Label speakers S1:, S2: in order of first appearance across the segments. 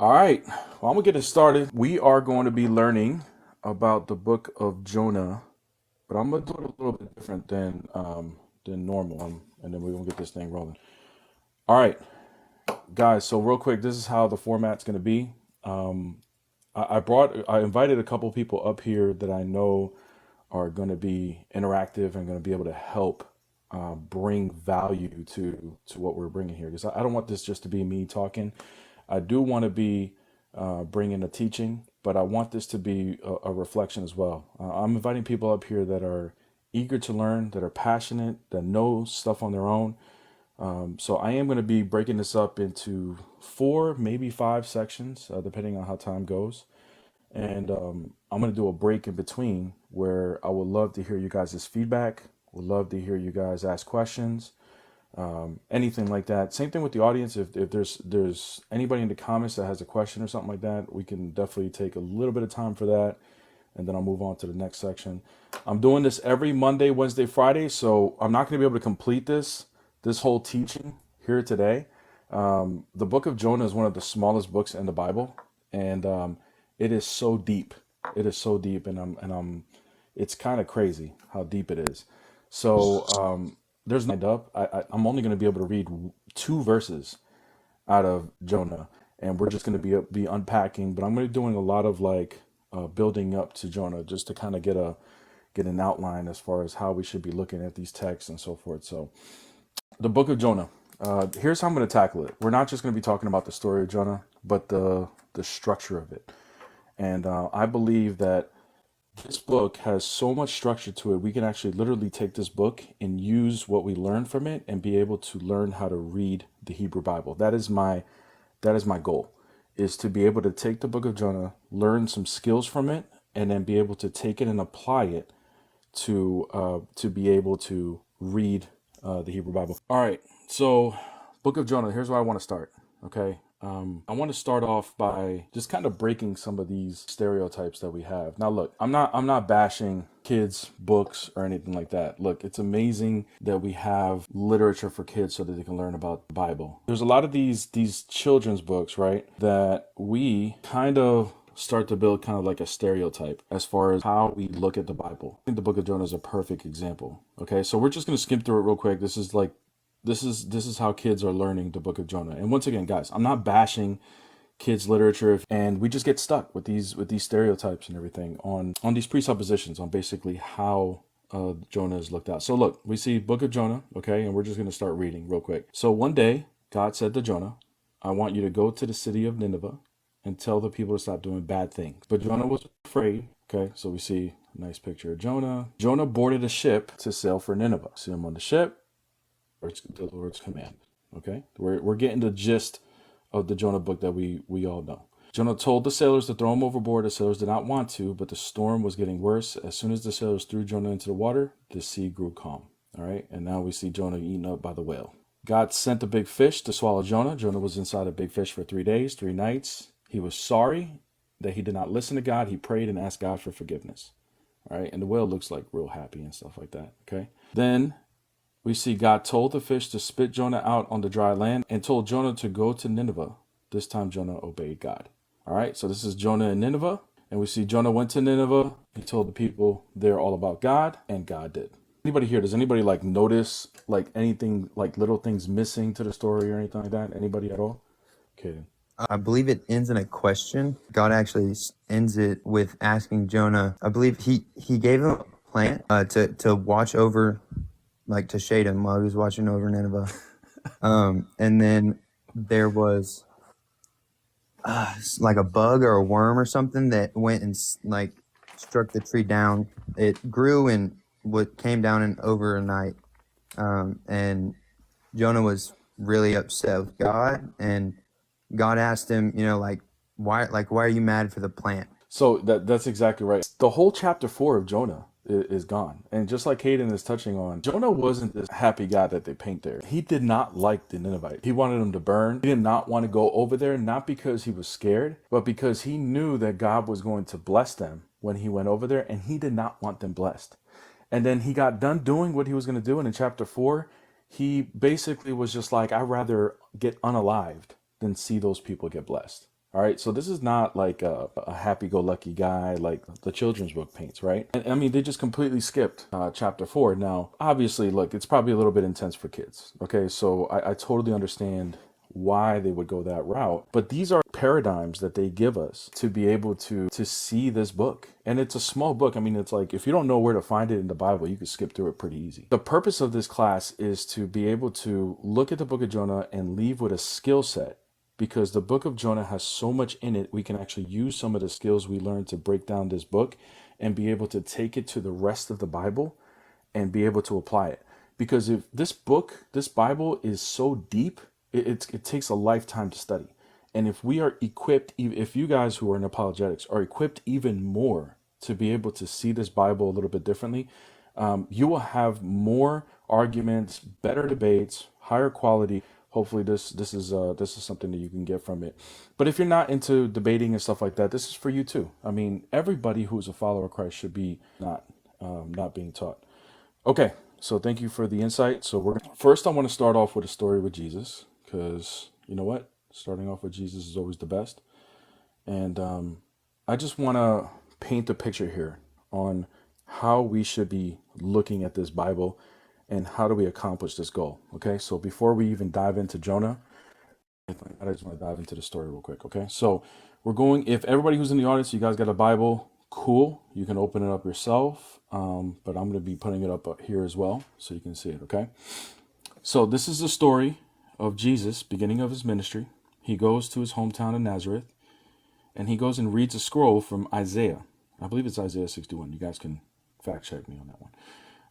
S1: All right. Well, I'm gonna get it started. We are going to be learning about the book of Jonah, but I'm gonna do it a little bit different than normal, and then we're gonna get this thing rolling. All right, guys. So real quick, this is how the format's gonna be. Um, I invited a couple people up here that I know are going to be interactive and going to be able to help bring value to what we're bringing here. Because I don't want this just to be me talking. I do want to be bringing a teaching, but I want this to be a reflection as well. I'm inviting people up here that are eager to learn, that are passionate, that know stuff on their own. So I am going to be breaking this up into four, maybe five sections, depending on how time goes. And I'm going to do a break in between where I would love to hear you guys' feedback. Would love to hear you guys ask questions, anything like that. Same thing with the audience. If there's anybody in the comments that has a question or something like that, we can definitely take a little bit of time for that. And then I'll move on to the next section. I'm doing this every Monday, Wednesday, Friday. So I'm not going to be able to complete this whole teaching here today. The book of Jonah is one of the smallest books in the Bible. And it is so deep. It is so deep, and it's kind of crazy how deep it is. So there's lined up. I'm only going to be able to read two verses out of Jonah, and we're just going to be unpacking. But I'm going to be doing a lot of like building up to Jonah, just to kind of get an outline as far as how we should be looking at these texts and so forth. So the book of Jonah. Here's how I'm going to tackle it. We're not just going to be talking about the story of Jonah, but the structure of it. And I believe that this book has so much structure to it. We can actually literally take this book and use what we learn from it and be able to learn how to read the Hebrew Bible. That is my goal, is to be able to take the book of Jonah, learn some skills from it, and then be able to take it and apply it to be able to read the Hebrew Bible. All right, so book of Jonah. Here's where I want to start. Okay, I want to start off by just kind of breaking some of these stereotypes that we have. Now, look, I'm not bashing kids' books or anything like that. Look, it's amazing that we have literature for kids so that they can learn about the Bible. There's a lot of these children's books, right, that we kind of start to build kind of like a stereotype as far as how we look at the Bible. I think the book of Jonah is a perfect example. Okay, so we're just going to skim through it real quick. This is how kids are learning the book of Jonah. And once again, guys, I'm not bashing kids literature, and we just get stuck with these stereotypes and everything on these presuppositions on basically how Jonah is looked at. So look, we see book of Jonah, okay, and we're just going to start reading real quick. So one day, God said to Jonah, I want you to go to the city of Nineveh and tell the people to stop doing bad things. But Jonah was afraid. Okay, so we see a nice picture of Jonah. Jonah boarded a ship to sail for Nineveh. See him on the ship. It's the Lord's command. Okay, we're getting the gist of the Jonah book that we all know. Jonah told the sailors to throw him overboard. The sailors did not want to, but the storm was getting worse. As soon as the sailors threw Jonah into the water, the sea grew calm. All right, and now we see Jonah eaten up by the whale. God sent a big fish to swallow Jonah. Jonah was inside a big fish for 3 days, 3 nights. He was sorry that he did not listen to God. He prayed and asked God for forgiveness. All right, and the whale looks like real happy and stuff like that. Okay, then we see God told the fish to spit Jonah out on the dry land and told Jonah to go to Nineveh. This time Jonah obeyed God. All right, so this is Jonah in Nineveh. And we see Jonah went to Nineveh. He told the people they're all about God, and God did. Anybody here, does anybody like notice like anything, like little things missing to the story or anything like that? Anybody at all? Okay, then.
S2: I believe it ends in a question. God actually ends it with asking Jonah. I believe he gave him a plant to watch over, like to shade him while he was watching over Nineveh. And then there was like a bug or a worm or something that went and like struck the tree down. It grew and what came down in overnight. And Jonah was really upset with God, and God asked him, why are you mad for the plant?
S1: So that's exactly right. The whole chapter 4 of Jonah is gone. And just like Hayden is touching on, Jonah wasn't this happy guy that they paint there. He did not like the Ninevites. He wanted them to burn. He did not want to go over there, not because he was scared, but because he knew that God was going to bless them when he went over there, and he did not want them blessed. And then he got done doing what he was going to do. And in chapter 4, he basically was just like, I'd rather get unalived than see those people get blessed. All right, so this is not like a happy-go-lucky guy like the children's book paints, right? And I mean, they just completely skipped chapter 4. Now, obviously, look, it's probably a little bit intense for kids. Okay, so I totally understand why they would go that route, but these are paradigms that they give us to be able to see this book. And it's a small book. I mean, it's like if you don't know where to find it in the Bible, you can skip through it pretty easy. The purpose of this class is to be able to look at the book of Jonah and leave with a skill set, because the book of Jonah has so much in it. We can actually use some of the skills we learned to break down this book and be able to take it to the rest of the Bible and be able to apply it. Because if this book, this Bible is so deep, it takes a lifetime to study. And if we are equipped, if you guys who are in apologetics are equipped even more to be able to see this Bible a little bit differently, you will have more arguments, better debates, higher quality. Hopefully, this is something that you can get from it. But if you're not into debating and stuff like that, this is for you too. I mean, everybody who's a follower of Christ should be not being taught. Okay, so thank you for the insight. So first, I want to start off with a story with Jesus, because you know what, starting off with Jesus is always the best. And I just want to paint a picture here on how we should be looking at this Bible and how do we accomplish this goal. Okay, so before we even dive into Jonah, I just want to dive into the story real quick. Okay, so we're going, if everybody who's in the audience, you guys got a Bible, cool, you can open it up yourself, but I'm going to be putting it up here as well so you can see it. Okay, so this is the story of Jesus, beginning of his ministry. He goes to his hometown of Nazareth, and he goes and reads a scroll from Isaiah. I believe it's Isaiah 61. You guys can fact check me on that one.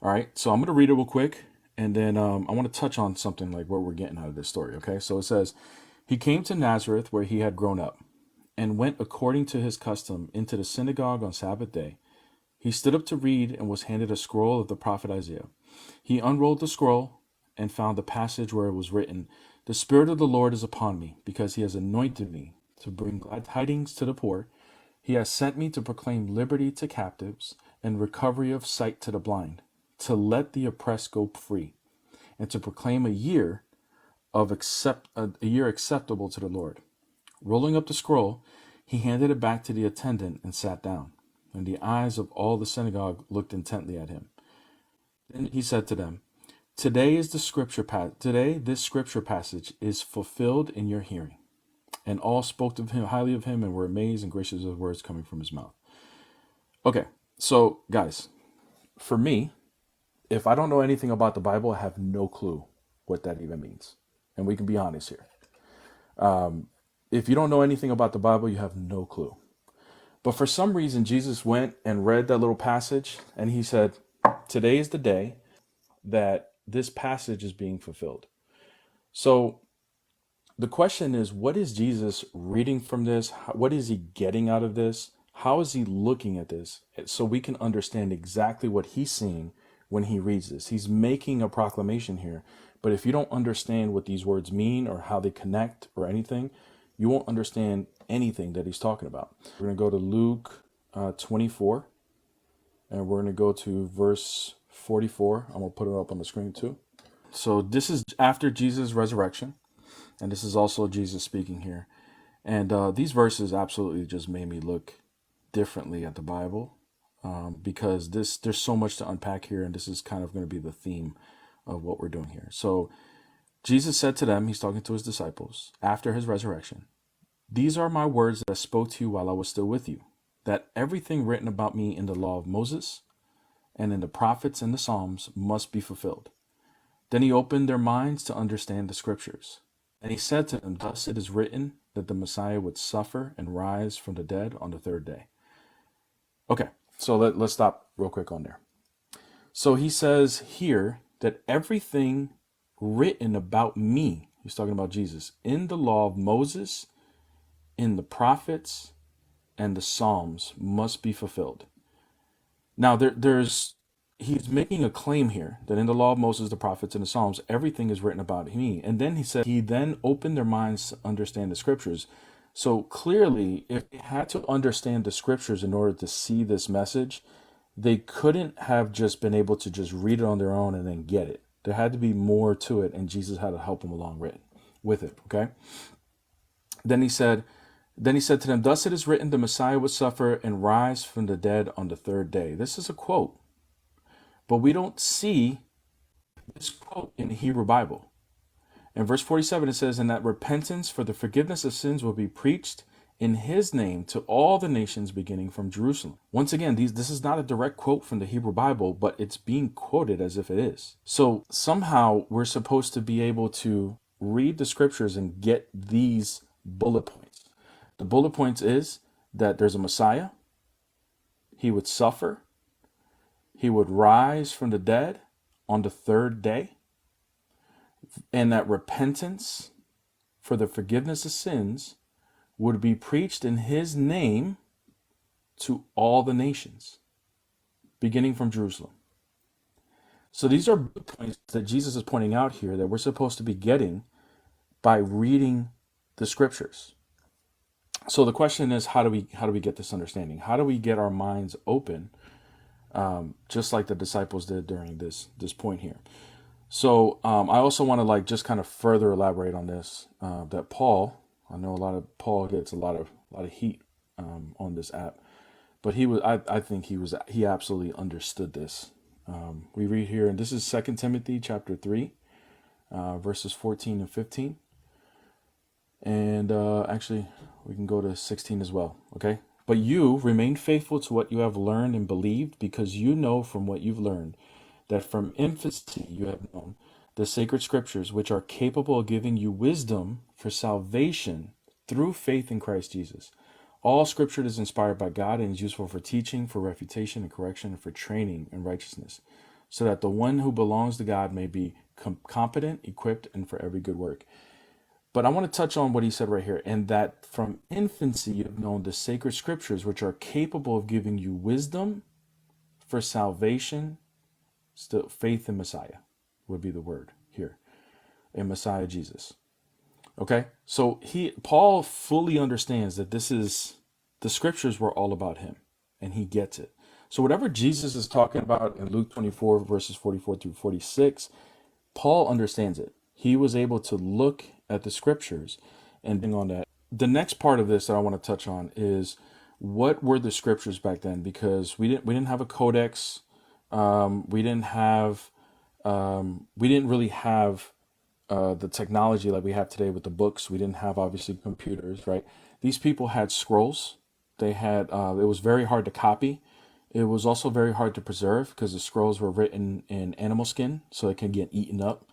S1: All right, so I'm going to read it real quick, and then I want to touch on something like what we're getting out of this story. Okay, so it says, he came to Nazareth where he had grown up, and went according to his custom into the synagogue on Sabbath day. He stood up to read and was handed a scroll of the prophet Isaiah. He unrolled the scroll and found the passage where it was written, "The Spirit of the Lord is upon me, because he has anointed me to bring glad tidings to the poor. He has sent me to proclaim liberty to captives and recovery of sight to the blind, to let the oppressed go free, and to proclaim a year acceptable to the Lord." Rolling up the scroll, he handed it back to the attendant and sat down. And the eyes of all the synagogue looked intently at him. Then he said to them, Today this scripture passage is fulfilled in your hearing." And all spoke of him highly of him and were amazed and gracious of the words coming from his mouth. Okay, so guys, for me, if I don't know anything about the Bible, I have no clue what that even means. And we can be honest here. If you don't know anything about the Bible, you have no clue. But for some reason, Jesus went and read that little passage, and he said, today is the day that this passage is being fulfilled. So the question is, what is Jesus reading from this? What is he getting out of this? How is he looking at this? So we can understand exactly what he's seeing when he reads this. He's making a proclamation here. But if you don't understand what these words mean or how they connect or anything, you won't understand anything that he's talking about. We're going to go to Luke 24, and we're going to go to verse 44. I'm going to put it up on the screen too. So this is after Jesus' resurrection, and this is also Jesus speaking here. And these verses absolutely just made me look differently at the Bible, because there's so much to unpack here, and this is kind of going to be the theme of what we're doing here. So Jesus said to them, he's talking to his disciples, after his resurrection, "These are my words that I spoke to you while I was still with you, that everything written about me in the law of Moses and in the prophets and the Psalms must be fulfilled." Then he opened their minds to understand the scriptures. And he said to them, "Thus it is written that the Messiah would suffer and rise from the dead on the third day." Okay, so let's stop real quick on there. So he says here that everything written about me, he's talking about Jesus, in the law of Moses, in the prophets, and the Psalms must be fulfilled. Now, he's making a claim here that in the law of Moses, the prophets, and the Psalms, everything is written about me. And then he said, he then opened their minds to understand the scriptures. So clearly, if they had to understand the scriptures in order to see this message, they couldn't have just been able to just read it on their own and then get it. There had to be more to it, and Jesus had to help them along with it, okay? Then he said, Then he said to them, thus it is written, the Messiah would suffer and rise from the dead on the third day. This is a quote, but we don't see this quote in the Hebrew Bible. In verse 47, it says, and that repentance for the forgiveness of sins will be preached in his name to all the nations beginning from Jerusalem. Once again, this is not a direct quote from the Hebrew Bible, but it's being quoted as if it is. So somehow we're supposed to be able to read the scriptures and get these bullet points. The bullet points is that there's a Messiah. He would suffer. He would rise from the dead on the third day. And that repentance for the forgiveness of sins would be preached in his name to all the nations, beginning from Jerusalem. So these are points that Jesus is pointing out here that we're supposed to be getting by reading the scriptures. So the question is, how do we get this understanding? How do we get our minds open, just like the disciples did during this point here? So I also want to just kind of further elaborate on this. That Paul, I know Paul gets a lot of heat on this app, but I think he absolutely understood this. We read here, and this is 2 Timothy chapter 3, verses 14 and 15. And actually, we can go to 16 as well. Okay. But you remain faithful to what you have learned and believed, because you know from what you've learned that from infancy you have known the sacred scriptures, which are capable of giving you wisdom for salvation through faith in Christ Jesus. All scripture is inspired by God and is useful for teaching, for refutation and correction, and for training in righteousness, so that the one who belongs to God may be competent, equipped, and for every good work. But I want to touch on what he said right here, and that from infancy you have known the sacred scriptures, which are capable of giving you wisdom for salvation. Still, faith in Messiah would be the word here, in Messiah Jesus. Okay, so Paul fully understands that the scriptures were all about him, and he gets it. So whatever Jesus is talking about in Luke 24 verses 44 through 46, Paul understands it. He was able to look at the scriptures and bring on that. The next part of this that I want to touch on is, what were the scriptures back then? Because we didn't have a codex. We didn't really have the technology like we have today with the books. We didn't have, obviously, computers, right? These people had scrolls. They had it was very hard to copy. It was also very hard to preserve because the scrolls were written in animal skin, so it can get eaten up.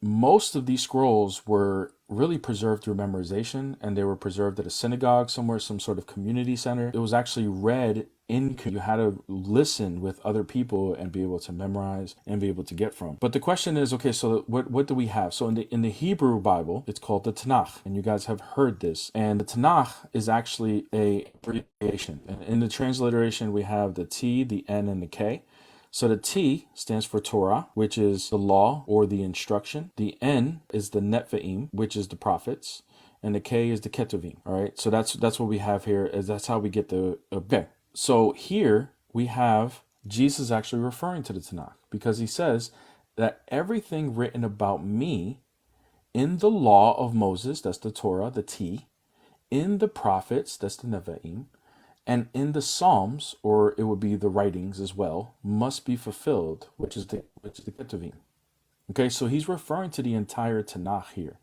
S1: Most of these scrolls were really preserved through memorization, and they were preserved at a synagogue somewhere, some sort of community center. It was actually read you had to listen with other people and be able to memorize and be able to get from. But the question is, okay, so what do we have? So in the Hebrew Bible, it's called the Tanakh, and you guys have heard this. And the Tanakh is actually a abbreviation. And in the transliteration, we have the T, the N, and the K. So the T stands for Torah, which is the law or the instruction. The N is the Netvaim, which is the prophets. And the K is the Ketuvim. All right. So that's what we have here. That's how we get the okay. So here we have Jesus actually referring to the Tanakh, because he says that everything written about me in the law of Moses, that's the Torah, the T, in the prophets, that's the Nevi'im, and in the Psalms, or it would be the writings as well, must be fulfilled, which is the Ketuvim. Okay, so he's referring to the entire Tanakh here,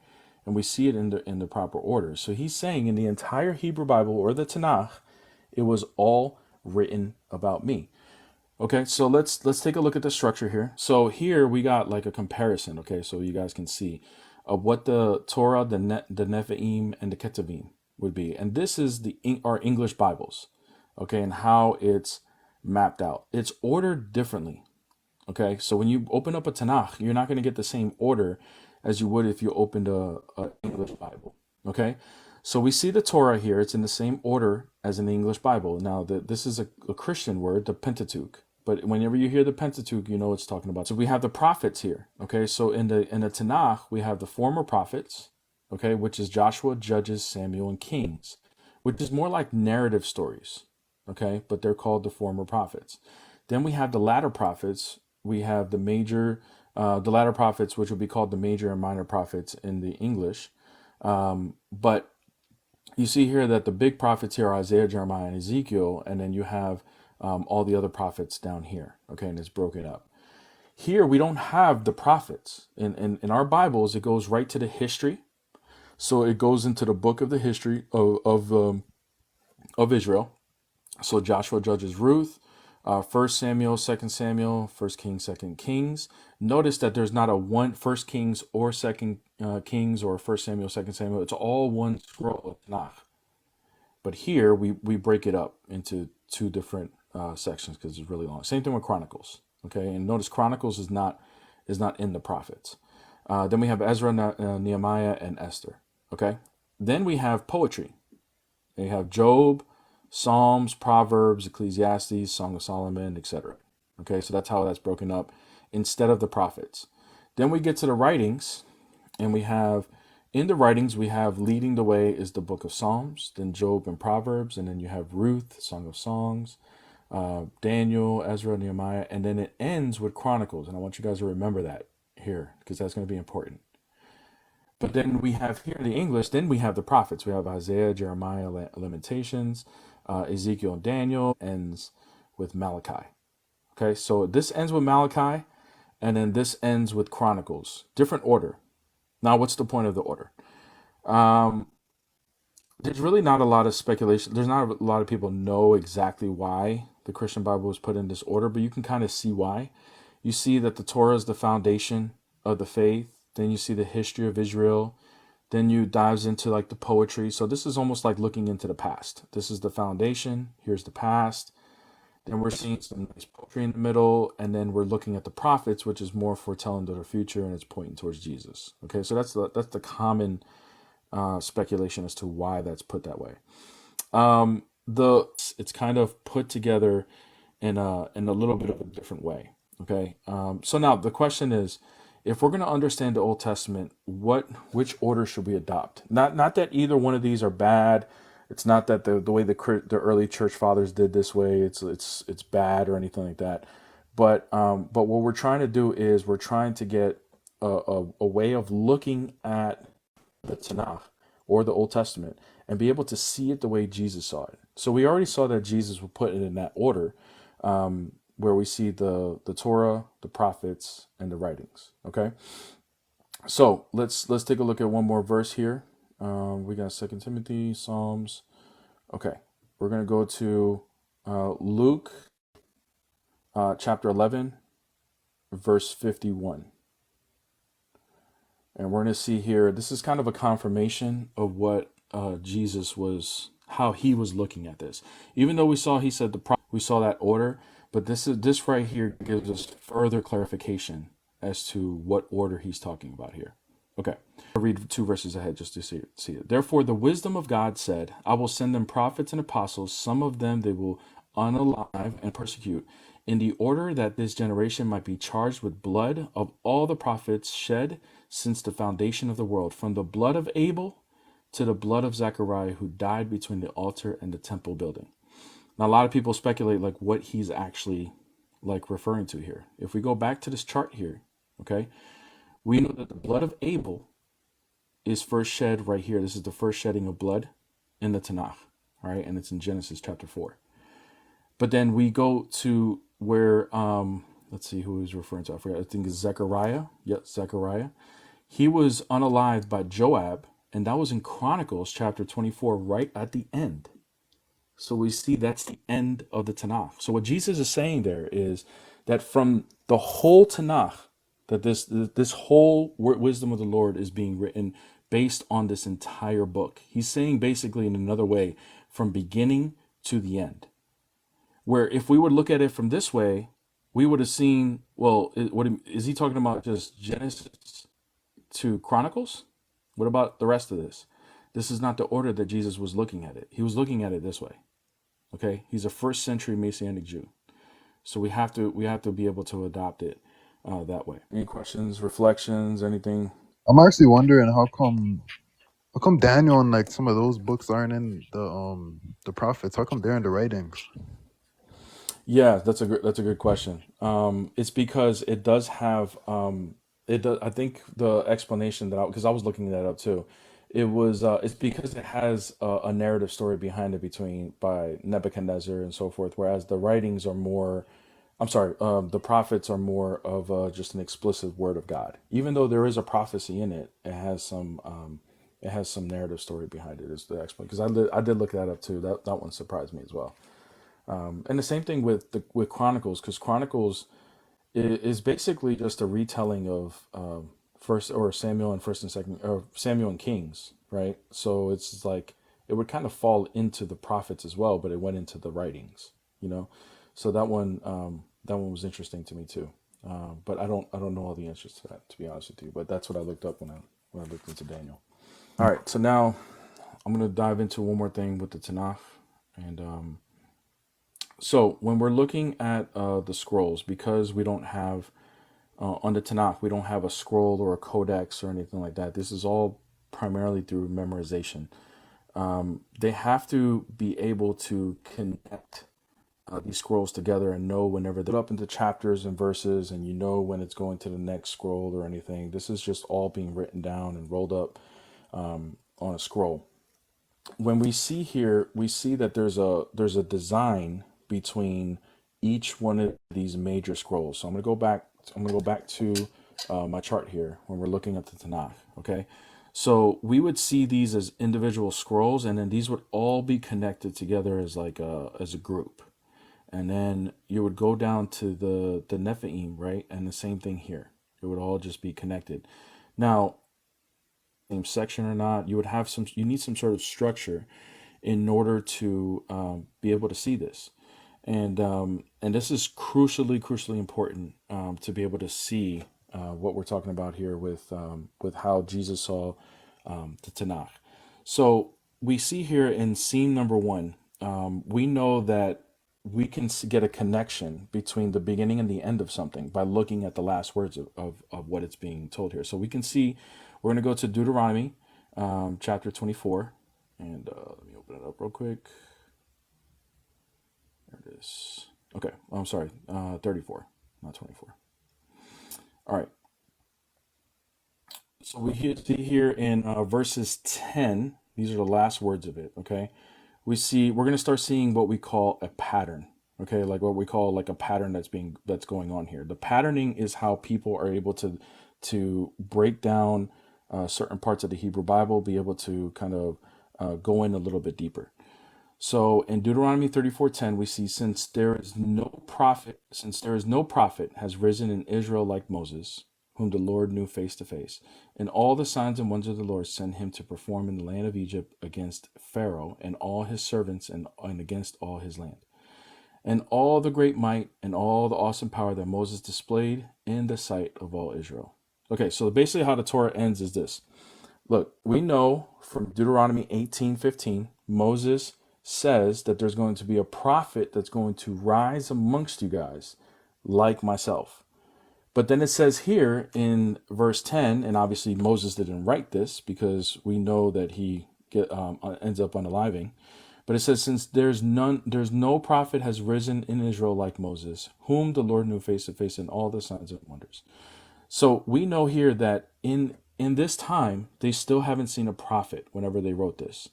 S1: and we see it in the proper order. So he's saying in the entire Hebrew Bible, or the Tanakh, it was all written about me. Okay, so let's take a look at the structure here. So here we got like a comparison, okay, so you guys can see what the Torah, the Nevi'im, and the Ketuvim would be. And this is our English Bibles, okay, and how it's mapped out. It's ordered differently, okay? So when you open up a Tanakh, you're not going to get the same order as you would if you opened a English Bible, okay? So we see the Torah here. It's in the same order as in the English Bible. Now, this is a Christian word, the Pentateuch. But whenever you hear the Pentateuch, you know what it's talking about. So we have the prophets here. Okay, so in the Tanakh, we have the former prophets, okay, which is Joshua, Judges, Samuel, and Kings, which is more like narrative stories, okay, but they're called the former prophets. Then we have the latter prophets. We have the latter prophets, which would be called the major and minor prophets in the English. But you see here that the big prophets here are Isaiah, Jeremiah, and Ezekiel, and then you have all the other prophets down here. Okay, and it's broken up. Here we don't have the prophets. In our Bibles, it goes right to the history. So it goes into the book of the history of Israel. So Joshua, Judges, Ruth, First Samuel, Second Samuel, First Kings, Second Kings. Notice that there's not a one First Kings or Second Kings or First Samuel, Second Samuel. It's all one scroll of Tanakh. But here we break it up into two different sections because it's really long. Same thing with Chronicles. Okay, and notice Chronicles is not in the prophets. Then we have Ezra, Nehemiah, and Esther. Okay, then we have poetry. You have Job, Psalms, Proverbs, Ecclesiastes, Song of Solomon, etc. Okay, so that's how that's broken up instead of the prophets. Then we get to the writings, and we have in the writings we have leading the way is the book of Psalms, then Job and Proverbs, and then you have Ruth, Song of Songs, Daniel, Ezra, Nehemiah, and then it ends with Chronicles. And I want you guys to remember that here because that's going to be important. But then we have here in the English, then we have the prophets. We have Isaiah, Jeremiah, Lamentations, Ezekiel, and Daniel, ends with Malachi. Okay, so this ends with Malachi, and then this ends with Chronicles. Different order. Now, what's the point of the order? There's really not a lot of speculation. There's not a lot of people know exactly why the Christian Bible was put in this order, but you can kind of see why. You see that the Torah is the foundation of the faith. Then you see the history of Israel. Then you dives into like the poetry. So this is almost like looking into the past. This is the foundation. Here's the past. Then we're seeing some nice poetry in the middle, and then we're looking at the prophets, which is more foretelling to the future, and it's pointing towards Jesus. Okay, so that's the common speculation as to why that's put that way. It's kind of put together in a little bit of a different way. Okay, so now the question is, if we're going to understand the Old Testament, which order should we adopt? Not that either one of these are bad. It's not that the way the early church fathers did this way, it's bad or anything like that. But what we're trying to do is we're trying to get a way of looking at the Tanakh or the Old Testament and be able to see it the way Jesus saw it. So we already saw that Jesus would put it in that order, where we see the Torah, the prophets, and the writings. Okay, so let's take a look at one more verse here. We got Second Timothy, Psalms. Okay, we're gonna go to Luke chapter 11, verse 51. And we're going to see here, this is kind of a confirmation of what Jesus was, how he was looking at this. Even though he said we saw that order, but this right here gives us further clarification as to what order he's talking about here. Okay, I'll read 2 verses ahead just to see it. Therefore, the wisdom of God said, I will send them prophets and apostles. Some of them they will unalive and persecute, in the order that this generation might be charged with blood of all the prophets shed since the foundation of the world, from the blood of Abel to the blood of Zechariah, who died between the altar and the temple building. Now, a lot of people speculate like what he's actually like referring to here. If we go back to this chart here, okay, we know that the blood of Abel is first shed right here. This is the first shedding of blood in the Tanakh, all right, and it's in Genesis chapter 4. But then we go to where, let's see who he's referring to. I forgot. I think it's Zechariah. Yep, Zechariah. He was unalived by Joab, and that was in Chronicles chapter 24, right at the end. So we see that's the end of the Tanakh. So what Jesus is saying there is that from the whole Tanakh, that this whole wisdom of the Lord is being written based on this entire book. He's saying basically in another way, from beginning to the end. Where if we would look at it from this way, we would have seen, well, what is he talking about? Just Genesis to Chronicles? What about the rest of this? This is not the order that Jesus was looking at it. He was looking at it this way. Okay, he's a first century Messianic Jew, so we have to be able to adopt it that way. Any questions, reflections, anything?
S3: I'm actually wondering how come Daniel and like some of those books aren't in the prophets? How come they're in the writings?
S1: Yeah, that's a good question. It's because it does have it does. I think the explanation because I was looking that up too, It was it's because it has a narrative story behind it between by Nebuchadnezzar and so forth, whereas the writings are more, I'm sorry, the prophets are more of just an explicit word of God. Even though there is a prophecy in it, it has some narrative story behind it. Is the explanation? Because I did look that up too. That one surprised me as well. And the same thing with with Chronicles, because Chronicles is basically just a retelling of first or Samuel and first and second or Samuel and Kings, right? So it's like it would kind of fall into the prophets as well, but it went into the writings, you know. So that one was interesting to me too. But I don't know all the answers to that, to be honest with you. But that's what I looked up when I looked into Daniel. All right, so now I'm gonna dive into one more thing with the Tanakh, and so when we're looking at the scrolls, because we don't have on the Tanakh, we don't have a scroll or a codex or anything like that. This is all primarily through memorization. They have to be able to connect these scrolls together and know whenever they're up into chapters and verses, and you know when it's going to the next scroll or anything. This is just all being written down and rolled up on a scroll. When we see here, we see that there's a design between each one of these major scrolls. So I'm gonna go back. I'm gonna go back to my chart here when we're looking at the Tanakh. Okay, so we would see these as individual scrolls, and then these would all be connected together as like as a group. And then you would go down to the Nephiim, right? And the same thing here. It would all just be connected. Now, same section or not, you would have some. You need some sort of structure in order to be able to see this, and this is crucially important to be able to see what we're talking about here with how Jesus saw the Tanakh. So we see here in scene number one, we know that we can get a connection between the beginning and the end of something by looking at the last words of what it's being told here. So we can see, we're going to go to Deuteronomy chapter 24. And let me open it up real quick. There it is. Okay, I'm sorry, 34, not 24. All right. So we see here in verses 10, these are the last words of it, okay? We're going to start seeing what we call a pattern, okay? Like what we call like a pattern that's going on here. The patterning is how people are able to break down certain parts of the Hebrew Bible, be able to kind of go in a little bit deeper. So in Deuteronomy 34:10, we see since there is no prophet has risen in Israel like Moses, whom the Lord knew face to face, and all the signs and wonders of the Lord sent him to perform in the land of Egypt against Pharaoh and all his servants and against all his land. And all the great might and all the awesome power that Moses displayed in the sight of all Israel. Okay, so basically how the Torah ends is this. Look, we know from Deuteronomy 18:15, Moses says that there's going to be a prophet that's going to rise amongst you guys like myself. But then it says here in verse 10, and obviously Moses didn't write this because we know that he ends up unaliving. But it says, since there's no prophet has risen in Israel like Moses, whom the Lord knew face to face in all the signs and wonders. So we know here that in this time, they still haven't seen a prophet whenever they wrote this.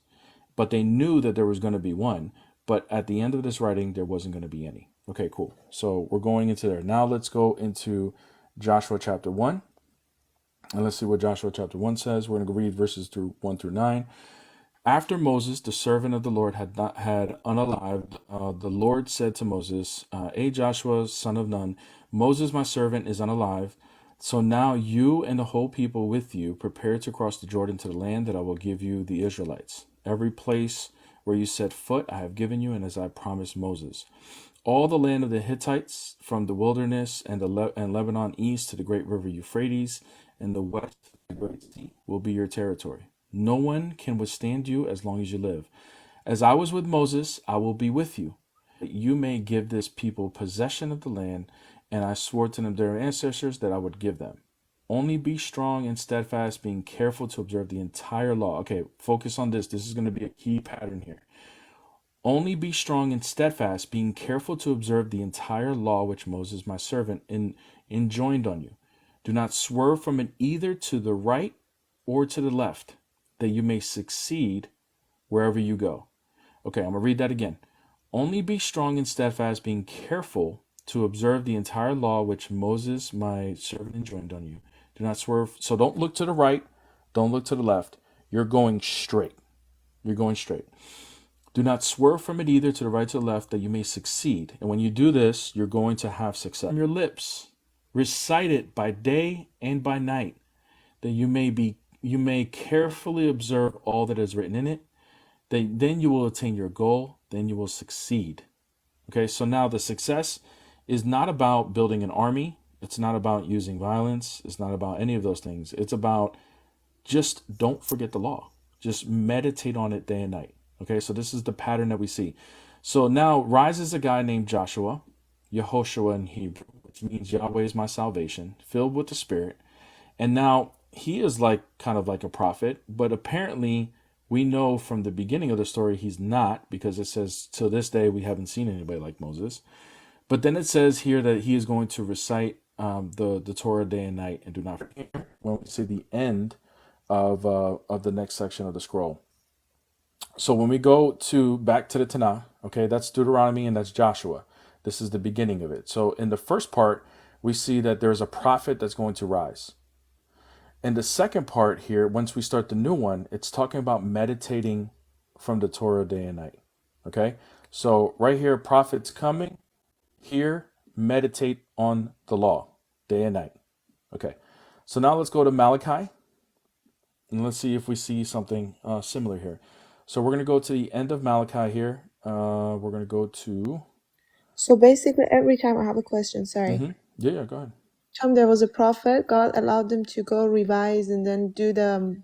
S1: But they knew that there was going to be one. But at the end of this writing, there wasn't going to be any. Okay, cool. So we're going into there. Now let's go into Joshua chapter 1. And let's see what Joshua chapter 1 says. We're going to read verses 1 through 9. After Moses, the servant of the Lord, had unalived, the Lord said to Moses, Joshua, son of Nun, Moses, my servant, is unalive. So now you and the whole people with you prepare to cross the Jordan to the land that I will give you, the Israelites. Every place where you set foot I have given you, and as I promised Moses. All the land of the Hittites, from the wilderness and Lebanon east to the great river Euphrates, and the west to the great sea, will be your territory. No one can withstand you as long as you live. As I was with Moses, I will be with you, that you may give this people possession of the land, and I swore to them their ancestors that I would give them. Only be strong and steadfast, being careful to observe the entire law. Okay, focus on this. This is going to be a key pattern here. Only be strong and steadfast, being careful to observe the entire law which Moses, my servant, enjoined on you. Do not swerve from it either to the right or to the left, that you may succeed wherever you go. Okay, I'm going to read that again. Only be strong and steadfast, being careful to observe the entire law which Moses, my servant, enjoined on you. Do not swerve. So don't look to the right. Don't look to the left. You're going straight. You're going straight. Do not swerve from it either to the right or to the left, that you may succeed. And when you do this, you're going to have success. From your lips, recite it by day and by night, that you may carefully observe all that is written in it. Then you will attain your goal. Then you will succeed. Okay, so now the success is not about building an army. It's not about using violence. It's not about any of those things. It's about just don't forget the law. Just meditate on it day and night. Okay, so this is the pattern that we see. So now rises a guy named Joshua, Yehoshua in Hebrew, which means Yahweh is my salvation, filled with the Spirit. And now he is like kind of like a prophet, but apparently we know from the beginning of the story he's not, because it says to this day we haven't seen anybody like Moses. But then it says here that he is going to recite the Torah day and night, and do not forget when we see the end of the next section of the scroll. So when we go back to the Tanakh, okay, that's Deuteronomy and that's Joshua. This is the beginning of it. So in the first part, we see that there's a prophet that's going to rise. In the second part here, once we start the new one, it's talking about meditating from the Torah day and night. Okay, so right here, prophets coming. Here, meditate on the law day and night. Okay, so now let's go to Malachi. And let's see if we see something similar here. So we're going to go to the end of Malachi here. We're going to go to...
S4: So basically, every time I have a question, sorry.
S1: Yeah, go ahead.
S4: Time there was a prophet, God allowed them to go revise and then do to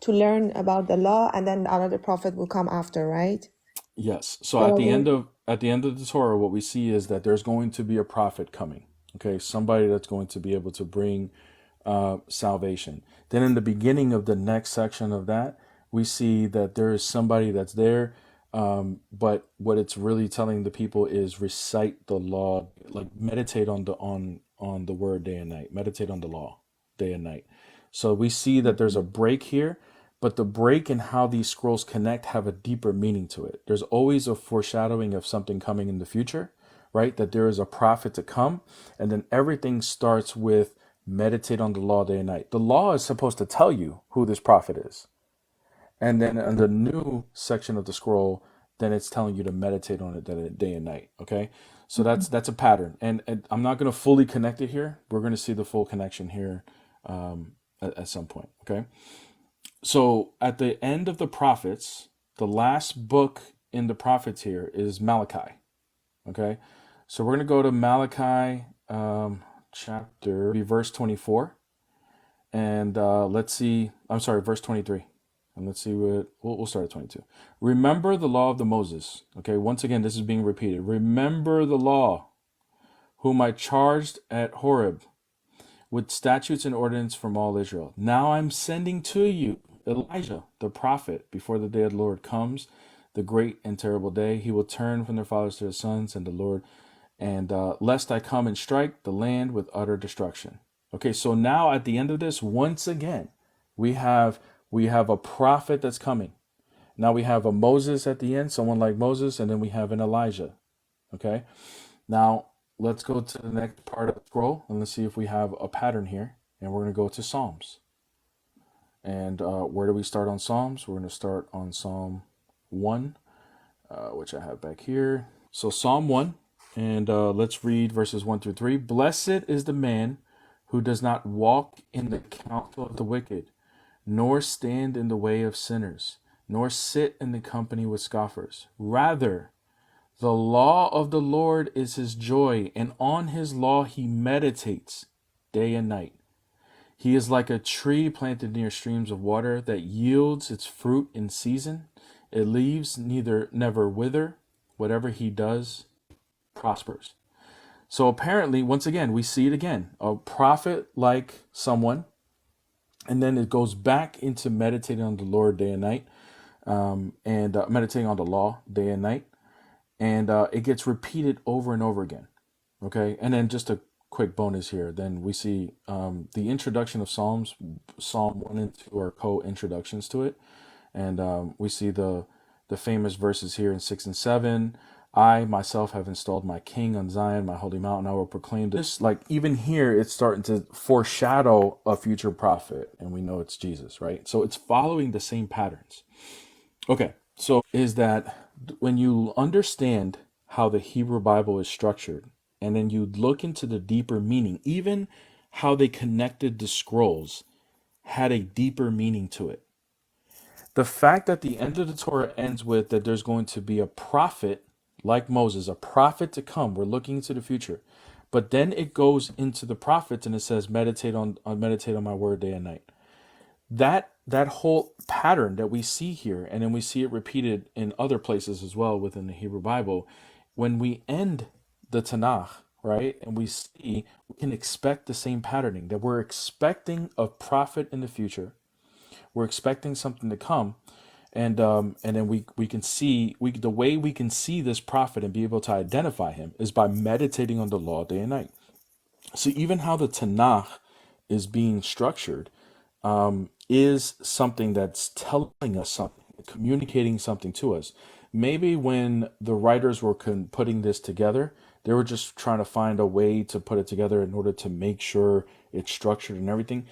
S4: learn about the law, and then another prophet will come after, right?
S1: Yes. So at the end of the Torah, what we see is that there's going to be a prophet coming. Okay, somebody that's going to be able to bring salvation. Then in the beginning of the next section of that, we see that there is somebody that's there, but what it's really telling the people is recite the law, like meditate on the word day and night, meditate on the law day and night. So we see that there's a break here, but the break and how these scrolls connect have a deeper meaning to it. There's always a foreshadowing of something coming in the future, right? That there is a prophet to come, and then everything starts with meditate on the law day and night. The law is supposed to tell you who this prophet is. And then in the new section of the scroll, then it's telling you to meditate on it day and night. Okay, so that's a pattern, and I'm not going to fully connect it here. We're going to see the full connection here at some point. Okay, so at the end of the prophets, the last book in the prophets here is Malachi. Okay, so we're going to go to Malachi chapter verse 24, and let's see. I'm sorry, verse 23. And let's see what we'll start at 22. Remember the law of the Moses. Okay, once again, this is being repeated. Remember the law, whom I charged at Horeb, with statutes and ordinance from all Israel. Now I'm sending to you Elijah, the prophet, before the day of the Lord comes, the great and terrible day. He will turn from their fathers to their sons, and the Lord, and lest I come and strike the land with utter destruction. Okay, so now at the end of this, once again, we have a prophet that's coming. Now we have a Moses at the end, someone like Moses, and then we have an Elijah. Okay. Now let's go to the next part of the scroll, and let's see if we have a pattern here. And we're going to go to Psalms. And where do we start on Psalms? We're going to start on Psalm 1, which I have back here. So Psalm 1, and let's read verses 1 through 3. Blessed is the man who does not walk in the counsel of the wicked, nor stand in the way of sinners, nor sit in the company with scoffers. Rather, the law of the Lord is his joy, and on his law he meditates day and night. He is like a tree planted near streams of water that yields its fruit in season. It leaves never wither. Whatever he does prospers. So apparently, once again, we see it again. A prophet like someone. And then it goes back into meditating on the Lord day and night, and meditating on the law day and night. And it gets repeated over and over again. Okay. And then just to quick bonus here. Then we see the introduction of Psalms. Psalm 1 and 2 are co-introductions to it. And we see the famous verses here in 6 and 7. I myself have installed my king on Zion, my holy mountain. I will proclaim this. Like even here, it's starting to foreshadow a future prophet, and we know it's Jesus, right? So it's following the same patterns. Okay, so is that when you understand how the Hebrew Bible is structured, and then you look into the deeper meaning, even how they connected the scrolls had a deeper meaning to it. The fact that the end of the Torah ends with that there's going to be a prophet like Moses, a prophet to come. We're looking into the future. But then it goes into the prophets and it says, meditate on my word day and night. That whole pattern that we see here, and then we see it repeated in other places as well within the Hebrew Bible, when we end the Tanakh, right, and we can expect the same patterning, that we're expecting a prophet in the future. We're expecting something to come, and then we can see the way we can see this prophet and be able to identify him is by meditating on the law day and night. So even how the Tanakh is being structured is something that's telling us something, communicating something to us. Maybe when the writers were putting this together, they were just trying to find a way to put it together in order to make sure it's structured and everything.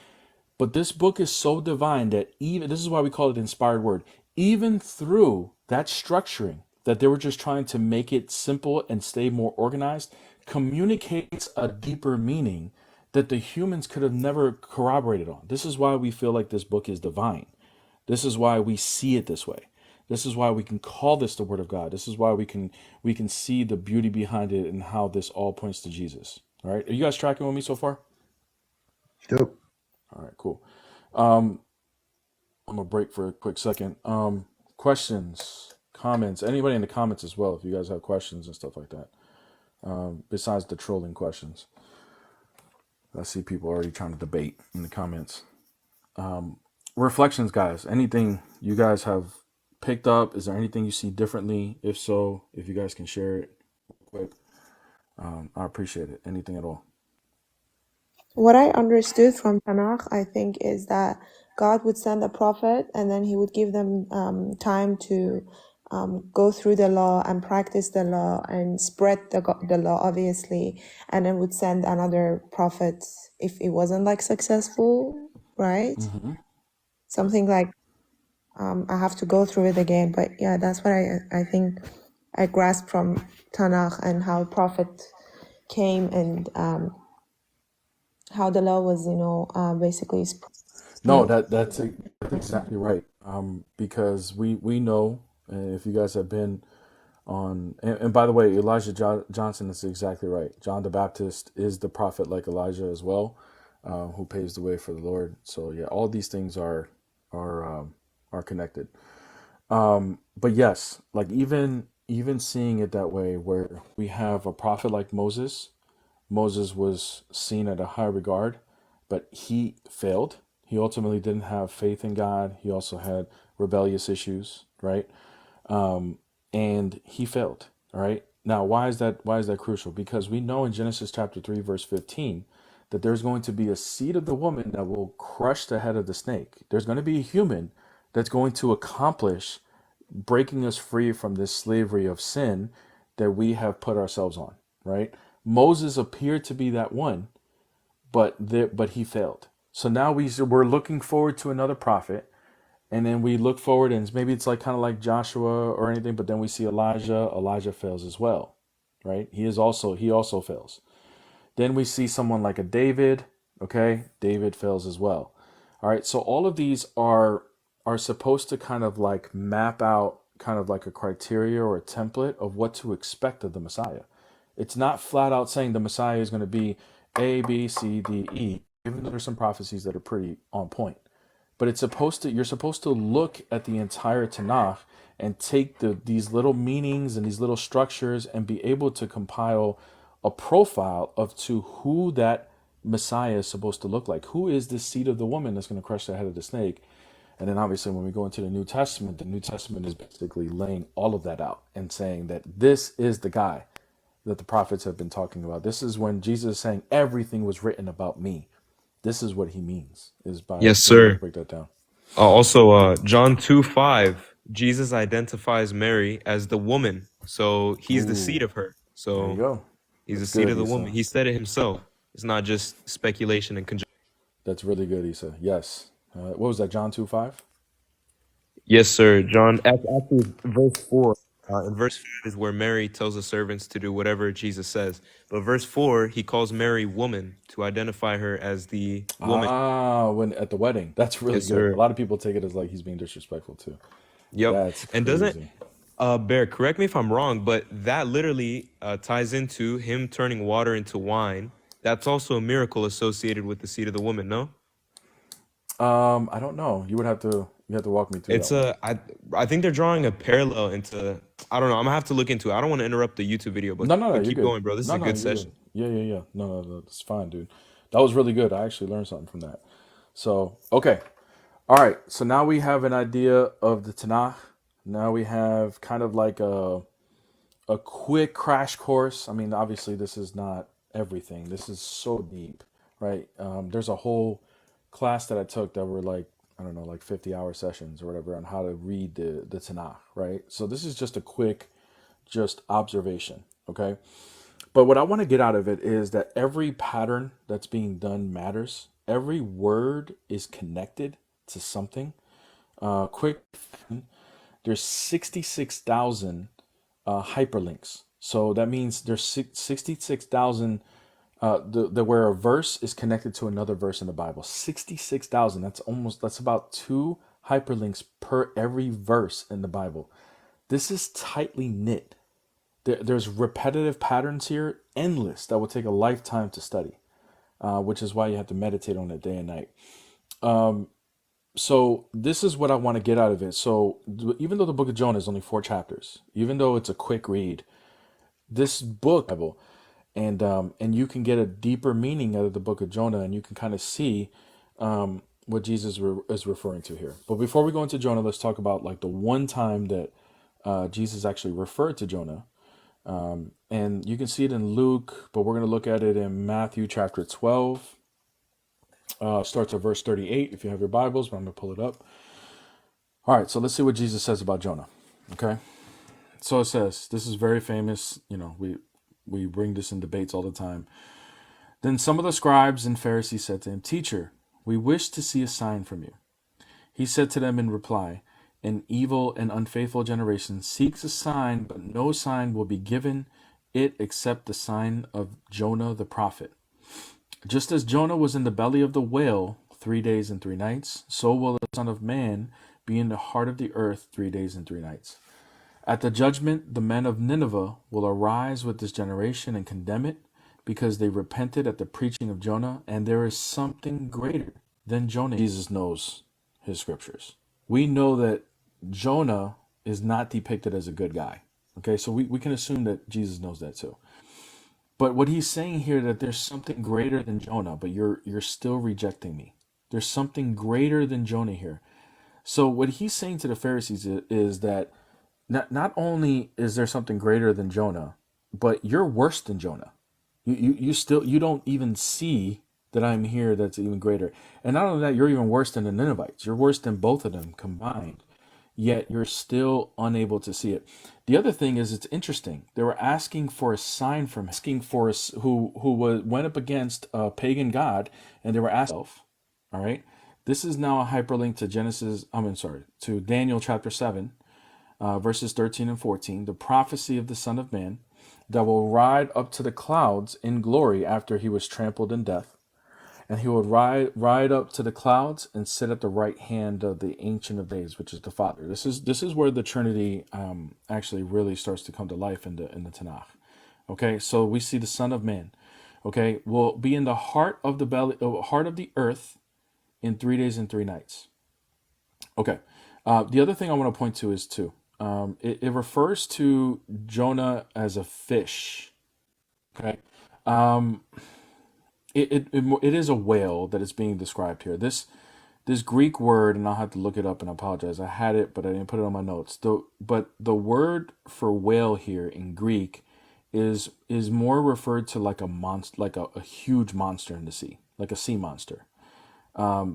S1: But this book is so divine that even this is why we call it inspired word. Even through that structuring, that they were just trying to make it simple and stay more organized, communicates a deeper meaning that the humans could have never corroborated on. This is why we feel like this book is divine. This is why we see it this way. This is why we can call this the Word of God. This is why we can see the beauty behind it and how this all points to Jesus. All right, are you guys tracking with me so far?
S3: Yep.
S1: All right, cool. I'm gonna break for a quick second. Questions, comments, anybody in the comments as well, if you guys have questions and stuff like that. Besides the trolling questions. I see people already trying to debate in the comments. Reflections, guys. Anything you guys have picked up? Is there anything you see differently? If so, if you guys can share it quick, I appreciate it. Anything at all.
S4: What I understood from Tanakh, I think, is that God would send a prophet and then he would give them time to go through the law and practice the law and spread the law, obviously, and then would send another prophet if it wasn't like successful, right?
S1: Mm-hmm.
S4: Something like, I have to go through it again. But yeah, that's what I think I grasped from Tanakh and how prophet came and how the law was, basically.
S1: No, that's exactly right. Because we know, if you guys have been on, and by the way, Elijah Johnson is exactly right. John the Baptist is the prophet like Elijah as well, who paves the way for the Lord. So yeah, all these things are connected. But yes, like even seeing it that way, where we have a prophet like Moses. Moses was seen at a high regard, but he failed. He ultimately didn't have faith in God. He also had rebellious issues, right? And he failed. All right. Now, why is that? Why is that crucial? Because we know in Genesis chapter 3, verse 15, that there's going to be a seed of the woman that will crush the head of the snake. There's going to be a human that's going to accomplish breaking us free from this slavery of sin that we have put ourselves on, right? Moses appeared to be that one, but he failed. So now we're looking forward to another prophet, and then we look forward, and maybe it's like kind of like Joshua or anything, but then we see Elijah. Elijah fails as well, right? He also fails. Then we see someone like a David. Okay, David fails as well. All right, so all of these are supposed to kind of like map out kind of like a criteria or a template of what to expect of the Messiah. It's not flat out saying the Messiah is going to be A, B, C, D, E, even though there's some prophecies that are pretty on point. But you're supposed to look at the entire Tanakh and take these little meanings and these little structures and be able to compile a profile of to who that Messiah is supposed to look like. Who is the seed of the woman that's going to crush the head of the snake? And then obviously when we go into the New Testament is basically laying all of that out and saying that this is the guy. that the prophets have been talking about. This is when Jesus is saying everything was written about me. This is what he means, is by,
S5: Yes,
S1: let me
S5: sir.
S1: break that down.
S5: Also, John 2:5, Jesus identifies Mary as the woman. So he's the seed
S1: Ooh,
S5: of her.
S1: there you
S5: So
S1: go.
S5: he's the
S1: That's
S5: seed
S1: good,
S5: of the woman.
S1: Issa.
S5: He said it himself. It's not just speculation and conjecture.
S1: That's really good, Issa. Yes. What was that, John 2:5?
S5: Yes, sir. Actually, verse 4. In verse 5 is where Mary tells the servants to do whatever Jesus says. But verse 4, he calls Mary woman to identify her as the woman.
S1: Ah, when at the wedding. That's really
S5: Yes,
S1: good. A
S5: sir.
S1: lot of people take it as like he's being disrespectful too.
S5: Yep.
S1: That's
S5: And doesn't
S1: crazy.
S5: Bear, correct me if I'm wrong, but that literally ties into him turning water into wine. That's also a miracle associated with the seed of the woman, no?
S1: I don't know. You have to walk me through that
S5: It's
S1: one.
S5: I think they're drawing a parallel into, I don't know. I'm gonna have to look into it. I don't want to interrupt the YouTube video,
S1: No, no, no,
S5: but
S1: you're
S5: keep
S1: good.
S5: going, bro. This is
S1: No,
S5: a
S1: no,
S5: good
S1: you're good.
S5: session.
S1: Yeah, yeah, yeah. No, no, no, that's fine, dude. That was really good. I actually learned something from that. So, okay. All right. So now we have an idea of the Tanakh. Now we have kind of like a quick crash course. I mean, obviously, this is not everything. This is so deep, right? There's a whole class that I took that were like, I don't know, like 50-hour sessions or whatever on how to read the Tanakh, right? So this is just a quick, just observation, okay? But what I want to get out of it is that every pattern that's being done matters. Every word is connected to something. Quick, there's 66,000 hyperlinks. So that means there's 66,000 where a verse is connected to another verse in the Bible. 66,000. That's about two hyperlinks per every verse in the Bible. This is tightly knit. There's repetitive patterns here, endless, that will take a lifetime to study, which is why you have to meditate on it day and night. So this is what I want to get out of it. So even though the book of Jonah is only 4 chapters, even though it's a quick read, this book Bible, and you can get a deeper meaning out of the book of Jonah, and you can kind of see what Jesus is referring to here. But before we go into Jonah, let's talk about like the one time that Jesus actually referred to Jonah. And you can see it in Luke, but we're going to look at it in Matthew chapter 12. Starts at verse 38 if you have your Bibles, but I'm going to pull it up. All right, so let's see what Jesus says about Jonah. Okay, so it says, this is very famous. You know, we bring this in debates all the time. Then some of the scribes and Pharisees said to him, Teacher, we wish to see a sign from you. He said to them in reply, An evil and unfaithful generation seeks a sign, but no sign will be given it except the sign of Jonah the prophet. Just as Jonah was in the belly of the whale 3 days and 3 nights, so will the Son of Man be in the heart of the earth 3 days and 3 nights. At the judgment, the men of Nineveh will arise with this generation and condemn it, because they repented at the preaching of Jonah, and there is something greater than Jonah. Jesus knows his scriptures. We know that Jonah is not depicted as a good guy. Okay, so we can assume that Jesus knows that too. But what he's saying here, that there's something greater than Jonah, but you're still rejecting me. There's something greater than Jonah here. So what he's saying to the Pharisees is that not only is there something greater than Jonah, but you're worse than Jonah. You don't even see that I'm here that's even greater. And not only that, you're even worse than the Ninevites. You're worse than both of them combined. Yet you're still unable to see it. The other thing is, it's interesting. They were asking for a sign from who went up against a pagan god, and they were asking. All right, this is now a hyperlink to to Daniel chapter 7, verses 13 and 14, the prophecy of the Son of Man that will ride up to the clouds in glory after he was trampled in death. And he will ride up to the clouds and sit at the right hand of the Ancient of Days, which is the Father. This is where the Trinity actually really starts to come to life in the Tanakh. Okay, so we see the Son of Man. Okay, will be in the heart of the earth in 3 days and 3 nights. Okay, the other thing I want to point to is too. It refers to Jonah as a fish. Okay. It is a whale that is being described here. This Greek word, and I'll have to look it up, and I apologize. I had it, but I didn't put it on my notes. But the word for whale here in Greek is more referred to like a monster, like a huge monster in the sea, like a sea monster.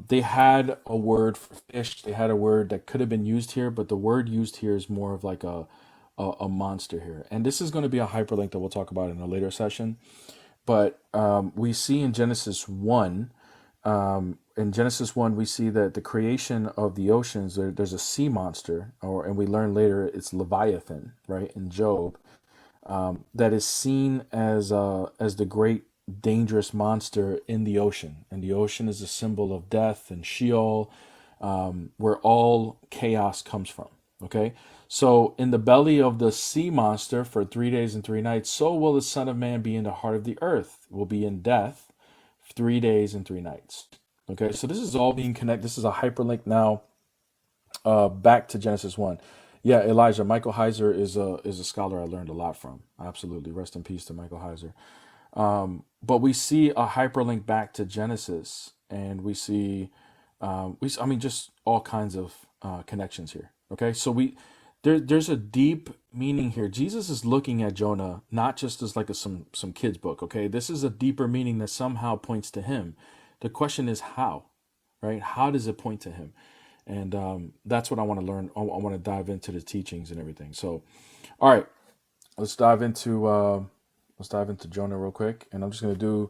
S1: They had a word for fish. They had a word that could have been used here, but the word used here is more of like a monster here. And this is going to be a hyperlink that we'll talk about in a later session. But we see in Genesis 1, we see that the creation of the oceans, there's a sea monster, and we learn later it's Leviathan, right, in Job, that is seen as the great dangerous monster in the ocean. And the ocean is a symbol of death and Sheol, where all chaos comes from. Okay, so in the belly of the sea monster for 3 days and 3 nights, so will the Son of Man be in the heart of the earth, will be in death 3 days and 3 nights. Okay, so this is all being connected. This is a hyperlink now, back to Genesis 1. Yeah, Elijah, Michael Heiser is a scholar I learned a lot from. Absolutely. Rest in peace to Michael Heiser. But we see a hyperlink back to Genesis, and we see, I mean, just all kinds of connections here. Okay, so there's a deep meaning here. Jesus is looking at Jonah not just as like some kid's book. Okay, this is a deeper meaning that somehow points to him. The question is how, right? How does it point to him? And that's what I want to learn. I want to dive into the teachings and everything. So, all right, let's dive into Jonah real quick, and I'm just gonna do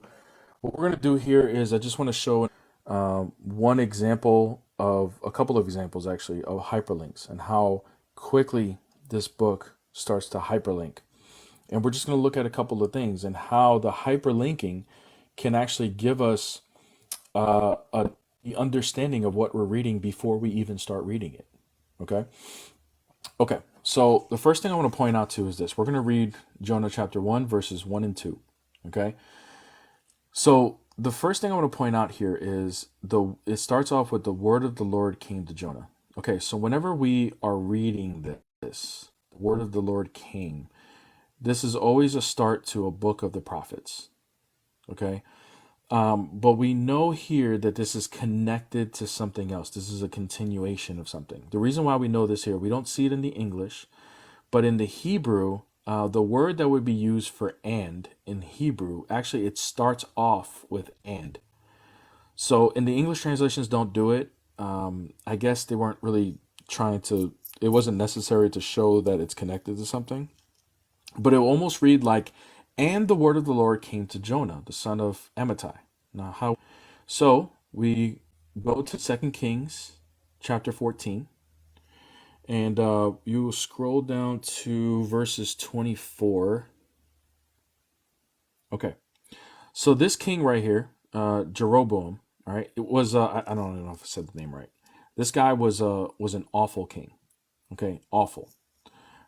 S1: what we're gonna do here is I just want to show one example of a couple of examples actually of hyperlinks and how quickly this book starts to hyperlink, and we're just gonna look at a couple of things and how the hyperlinking can actually give us the understanding of what we're reading before we even start reading it. Okay. Okay, so the first thing I want to point out to is this. We're going to read Jonah chapter 1, verses 1 and 2. Okay, so the first thing I want to point out here is it starts off with the word of the Lord came to Jonah. Okay, so whenever we are reading this, the word of the Lord came, this is always a start to a book of the prophets. Okay, but we know here that this is connected to something else. This is a continuation of something. The reason why we know this here, we don't see it in the English, but in the Hebrew, the word that would be used for and in Hebrew, actually it starts off with and. So in the English translations don't do it. I guess they weren't really trying to, it wasn't necessary to show that it's connected to something. But it will almost read like, and the word of the Lord came to Jonah, the son of Amittai. Now, how? So we go to 2 Kings chapter 14, and you will scroll down to verses 24. Okay, so this king right here, Jeroboam, all right, it was I don't even know if I said the name right. This guy was an awful king. Okay, awful.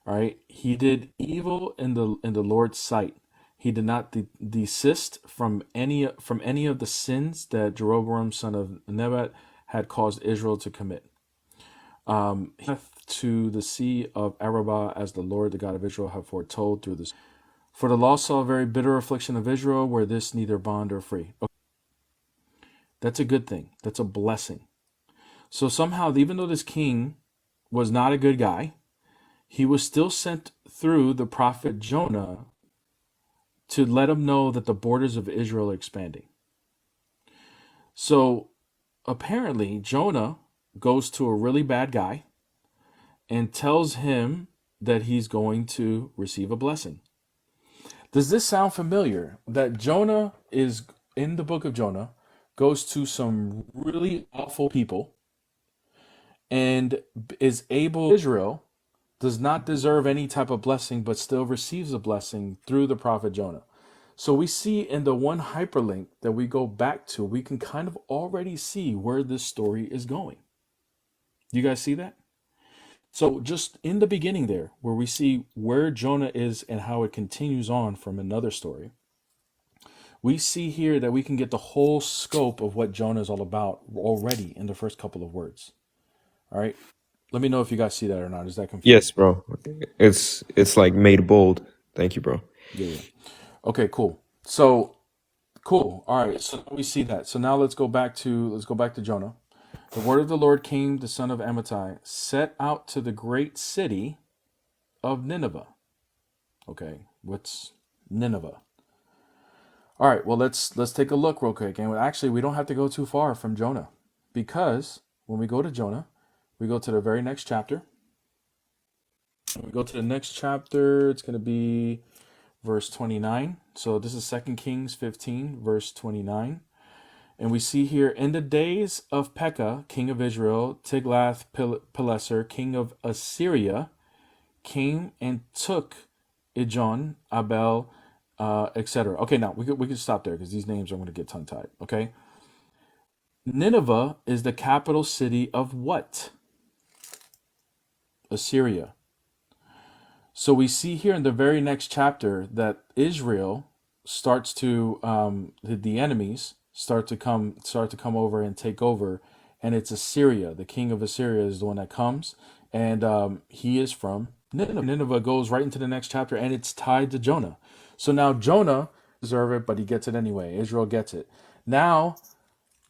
S1: All right, he did evil in the Lord's sight. He did not desist from any of the sins that Jeroboam son of Nebat had caused Israel to commit. He went to the sea of Arabah as the Lord, the God of Israel, had foretold through this. For the law saw a very bitter affliction of Israel, where this neither bond or free. Okay. That's a good thing. That's a blessing. So somehow, even though this king was not a good guy, he was still sent through the prophet Jonah to let him know that the borders of Israel are expanding. So apparently, Jonah goes to a really bad guy and tells him that he's going to receive a blessing. Does this sound familiar? That Jonah is in the book of Jonah, goes to some really awful people and is able, Israel does not deserve any type of blessing, but still receives a blessing through the prophet Jonah. So we see in the one hyperlink that we go back to, we can kind of already see where this story is going. You guys see that? So just in the beginning there, where we see where Jonah is and how it continues on from another story, we see here that we can get the whole scope of what Jonah is all about already in the first couple of words. All right. Let me know if you guys see that or not. Is that confusing?
S5: Yes, bro. It's like made bold. Thank you, bro.
S1: Yeah. Okay, cool. So cool. All right. So we see that. So now let's go back to Jonah. The word of the Lord came, the son of Amittai, set out to the great city of Nineveh. Okay. Nineveh. All right, well let's take a look real quick. And actually, we don't have to go too far from Jonah, because when we go to Jonah, we go to the very next chapter. When we go to the next chapter, it's going to be verse 29. So this is 2 Kings 15, verse 29. And we see here, in the days of Pekah, king of Israel, Tiglath-Pileser, king of Assyria, came and took Ijon, Abel, etc. Okay, now we can stop there because these names are going to get tongue tied. Okay, Nineveh is the capital city of what? Assyria. So we see here in the very next chapter that Israel starts to the enemies start to come over and take over, and it's Assyria. The king of Assyria is the one that comes, and he is from Nineveh. Nineveh goes right into the next chapter, and it's tied to Jonah. So now Jonah deserve it, but he gets it anyway. Israel gets it. Now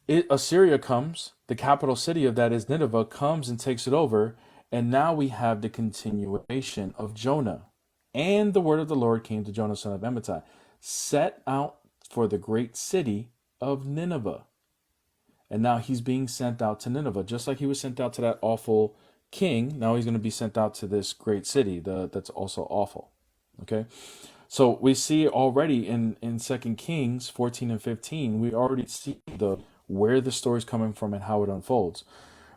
S1: Assyria comes, the capital city of that is Nineveh, comes and takes it over, and now we have the continuation of Jonah. And the word of the Lord came to Jonah, son of Amittai, set out for the great city of Nineveh. And now he's being sent out to Nineveh, just like he was sent out to that awful king. Now he's going to be sent out to this great city that's also awful. Okay. So we see already in 2 Kings 14 and 15, we already see where the story's coming from and how it unfolds.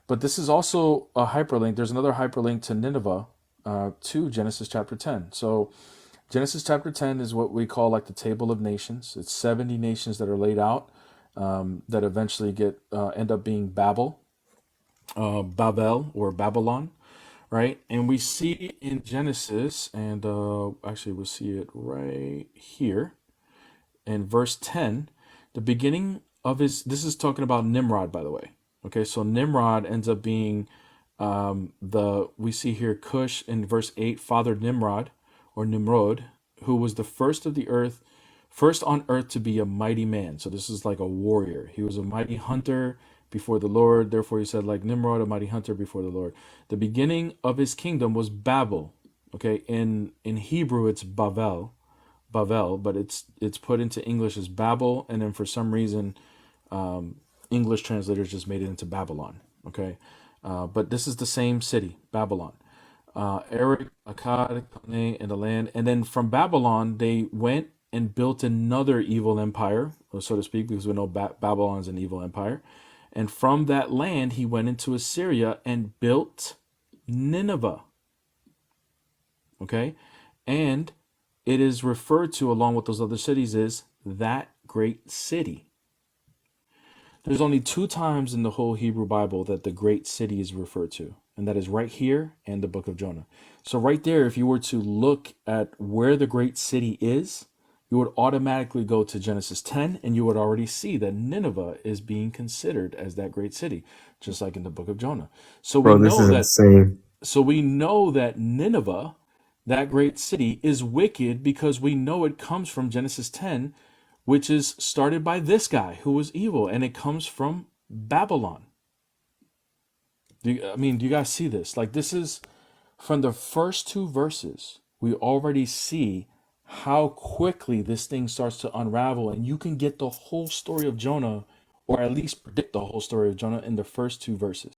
S1: But this is also a hyperlink. There's another hyperlink to Nineveh, to Genesis chapter 10. So Genesis chapter 10 is what we call like the table of nations. It's 70 nations that are laid out, that eventually end up being Babel, or Babylon, right? And we see in Genesis, and actually we'll see it right here in verse 10, the beginning of this is talking about Nimrod, by the way. Okay, so Nimrod ends up being we see here Cush in verse 8 fathered Nimrod, or Nimrod, who was the first on earth to be a mighty man. So this is like a warrior. He was a mighty hunter before the Lord. Therefore he said, like Nimrod, a mighty hunter before the Lord. The beginning of his kingdom was Babel. Okay, in Hebrew it's Bavel, but it's put into English as Babel, and then for some reason English translators just made it into Babylon. Okay, but this is the same city, Babylon. Eric, Akkad, Calneh, and the land, and then from Babylon they went and built another evil empire, so to speak, because we know Babylon is an evil empire. And from that land he went into Assyria and built Nineveh. Okay, and it is referred to along with those other cities as that great city. There's only 2 times in the whole Hebrew Bible that the great city is referred to, and that is right here and the book of Jonah. So right there, if you were to look at where the great city is, you would automatically go to Genesis 10, and you would already see that Nineveh is being considered as that great city, just like in the book of Jonah. So we
S2: Bro, this
S1: know
S2: is
S1: that
S2: insane.
S1: Nineveh, that great city, is wicked, because we know it comes from Genesis 10, which is started by this guy who was evil, and it comes from Babylon. Do you guys see this? Like, this is from the first 2 verses, we already see how quickly this thing starts to unravel, and you can get the whole story of Jonah, or at least predict the whole story of Jonah in the first 2 verses.